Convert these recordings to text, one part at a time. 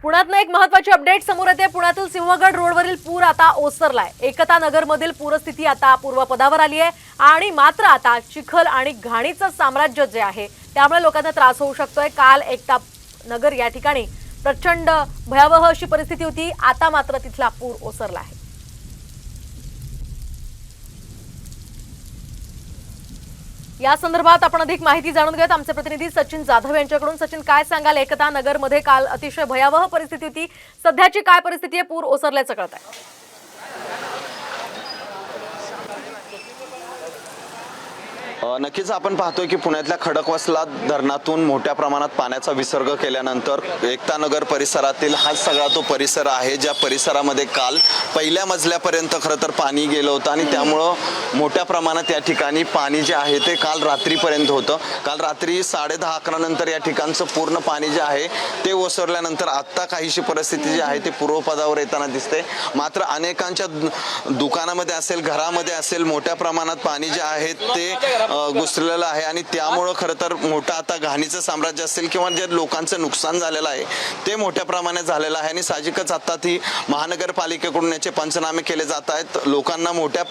पुण्यातनं एक महत्त्वाची अपडेट समोर येते। पुण्यातील सिंहगड रोडवरील पूर आता ओसरलाय। एकता नगरमधील पूरस्थिती आता पूर्वपदावर आली आहे आणि मात्र आता चिखल आणि घाणीचं साम्राज्य जे आहे त्यामुळे लोकांना त्रास होऊ शकतोय। काल एकता नगर या ठिकाणी प्रचंड भयावह अशी परिस्थिती होती, आता मात्र तिथला पूर ओसरला आहे। या संदर्भात आपण अधिक माहिती जाणून घेऊयात आमचे प्रतिनिधी सचिन जाधव यांच्याकडून। सचिन, काय सांगाल? एकता नगर मध्ये काल अतिशय भयावह परिस्थिती होती, सध्याची काय परिस्थिती आहे? पूर ओसरल्याचं कळत आहे। नक्कीच आपण पाहतोय की पुण्यातल्या खडकवासला धरणातून मोठ्या प्रमाणात पाण्याचा विसर्ग केल्यानंतर एकता नगर परिसरातील हा सगळा तो परिसर आहे, ज्या परिसरामध्ये काल पहिल्या मजल्यापर्यंत खरं तर पाणी गेलं होतं आणि त्यामुळं मोठ्या प्रमाणात या ठिकाणी पाणी जे आहे ते काल रात्रीपर्यंत होतं। काल रात्री 10:30-11 नंतर या ठिकाणचं पूर्ण पाणी जे आहे ते ओसरल्यानंतर आत्ता काहीशी परिस्थिती जी आहे ते पूर्वपदावर येताना दिसते। मात्र अनेकांच्या दुकानामध्ये असेल, घरामध्ये असेल, मोठ्या प्रमाणात पाणी जे आहे ते घुसलेलं आहे आणि त्यामुळं खरं तर मोठं आता घाणीचं साम्राज्य असेल किंवा जे लोकांचं नुकसान झालेलं आहे ते मोठ्या प्रमाणात झालेलं आहे आणि साहजिकच आता ती महानगरपालिकेकडून याचे पंचनामे केले जात आहेत। लोकांना मोठ्या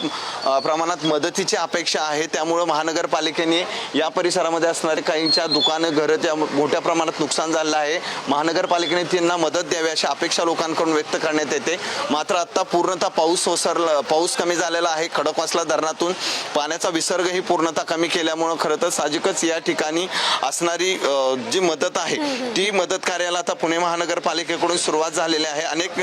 प्रमाणात मदतीची अपेक्षा आहे, त्यामुळं महानगरपालिकेने या परिसरामध्ये असणारे काहींच्या दुकानं, घरं त्या मोठ्या प्रमाणात नुकसान झालेलं आहे। महानगरपालिकेने त्यांना मदत द्यावी अशी अपेक्षा लोकांकडून व्यक्त करण्यात येते। मात्र आता पूर्णतः पाऊस कमी झालेला आहे। खडकवासला धरणातून पाण्याचा विसर्गही पूर्णतः कमी केल्यामुळे खरं तर साहजिकच या ठिकाणी असणारी जी मदत आहे ती मदत कार्याला आता पुणे महानगरपालिकेकडून सुरुवात झालेली आहे। अनेक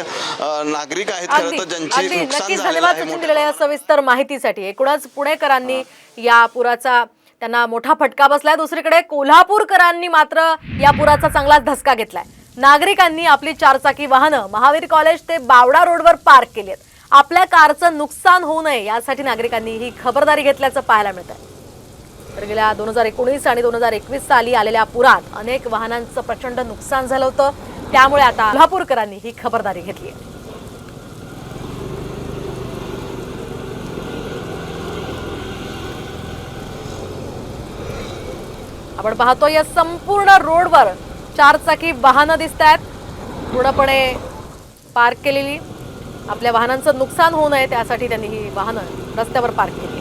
नागरिक आहेत खरं तर ज्यांची नुकसान झालेलं आहे। या सविस्तर माहितीसाठी एकूणच पुणेकरांनी या पुराचा त्यांना मोठा फटका बसलाय। दुसरीकडे कोल्हापूरकरांनी मात्र या पुराचा चांगलाच धसका घेतलाय। नागरिकांनी आपली चारचाकी वाहनं महावीर कॉलेज ते बावडा रोडवर पार्क केली आहेत। आपल्या कारचं नुकसान होऊ नये यासाठी नागरिकांनी ही खबरदारी घेतल्याचं पाहायला मिळतंय। तर गेल्या 2019 आणि 2021 साली आलेल्या पुरात अनेक वाहनांचं प्रचंड नुकसान झालं होतं, त्यामुळे आता कोल्हापूरकरांनी ही खबरदारी घेतली आहे। आपण पाहतोय या संपूर्ण रोडवर चारचाकी वाहनं दिसतात, पूर्णपणे पार्क केलेली। आपल्या वाहनांचं नुकसान होऊ नये त्यासाठी त्यांनी ही वाहनं रस्त्यावर पार्क केली।